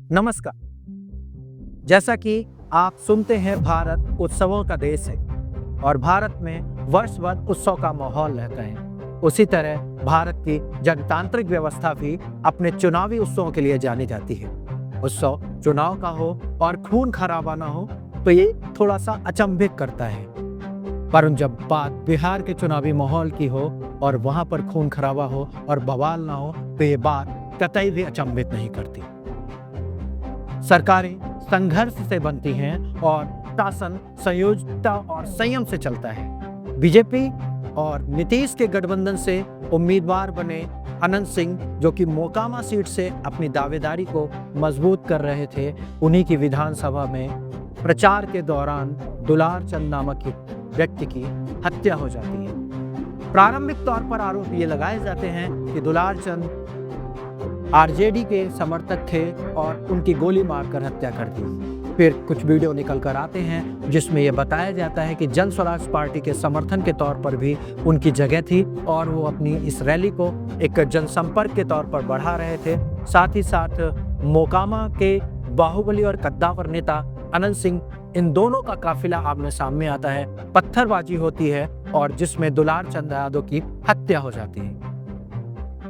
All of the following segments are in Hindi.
नमस्कार। जैसा कि आप सुनते हैं, भारत उत्सवों का देश है और भारत में वर्ष भर उत्सव का माहौल रहता है। उसी तरह भारत की जनतांत्रिक व्यवस्था भी अपने चुनावी उत्सवों के लिए जानी जाती है। उत्सव चुनाव का हो और खून खराबा ना हो तो ये थोड़ा सा अचंभित करता है, पर जब बात बिहार के चुनावी माहौल की हो और वहां पर खून खराबा हो और बवाल ना हो तो ये बात कतई भी अचंभित नहीं करती। सरकारें संघर्ष से बनती हैं और शासन संयोजकता और संयम से चलता है। बीजेपी और नीतीश के गठबंधन से उम्मीदवार बने अनंत सिंह, जो कि मोकामा सीट से अपनी दावेदारी को मजबूत कर रहे थे, उन्हीं की विधानसभा में प्रचार के दौरान दुलार चंद नामक एक व्यक्ति की हत्या हो जाती है। प्रारंभिक तौर पर आरोप ये लगाए जाते हैं कि दुलार चंद आरजेडी के समर्थक थे और उनकी गोली मारकर हत्या कर दी। फिर कुछ वीडियो निकल कर आते हैं जिसमें यह बताया जाता है कि जन स्वराज पार्टी के समर्थन के तौर पर भी उनकी जगह थी और वो अपनी इस रैली को एक जनसंपर्क के तौर पर बढ़ा रहे थे। साथ ही साथ मोकामा के बाहुबली और कद्दावर नेता अनंत सिंह, इन दोनों का काफिला आमने सामने आता है, पत्थरबाजी होती है और जिसमें दुलार चंद यादव की हत्या हो जाती है।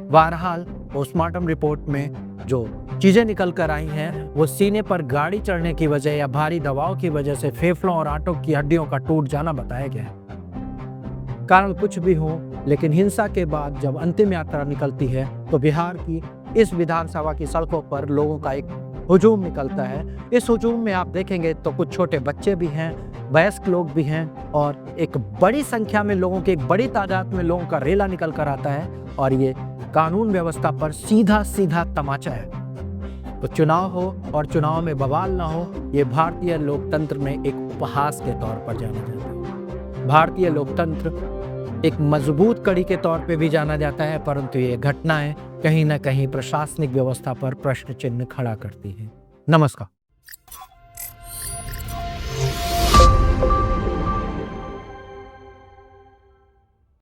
बहरहाल पोस्टमार्टम रिपोर्ट में जो चीजें निकल कर आई हैं वो सीने पर गाड़ी चढ़ने की वजह या भारी दबाव की वजह से फेफड़ों और आंतों की हड्डियों का टूट जाना बताया गया है। कारण कुछ भी हो, लेकिन हिंसा के बाद जब अंतिम यात्रा निकलती है तो बिहार की इस विधानसभा की सड़कों पर लोगों का एक हुजूम निकलता है। इस हुजूम में आप देखेंगे तो कुछ छोटे बच्चे भी हैं, वयस्क लोग भी हैं और एक बड़ी संख्या में लोगों की, एक बड़ी तादाद में लोगों का रेला निकल कर आता है और ये कानून व्यवस्था पर सीधा सीधा तमाचा है। तो चुनाव हो और चुनाव में बवाल ना हो, ये भारतीय लोकतंत्र में एक उपहास के तौर पर जाना जाता है। भारतीय लोकतंत्र एक मजबूत कड़ी के तौर पे भी जाना जाता है, परंतु ये घटनाएं कहीं ना कहीं प्रशासनिक व्यवस्था पर प्रश्न चिन्ह खड़ा करती है। नमस्कार।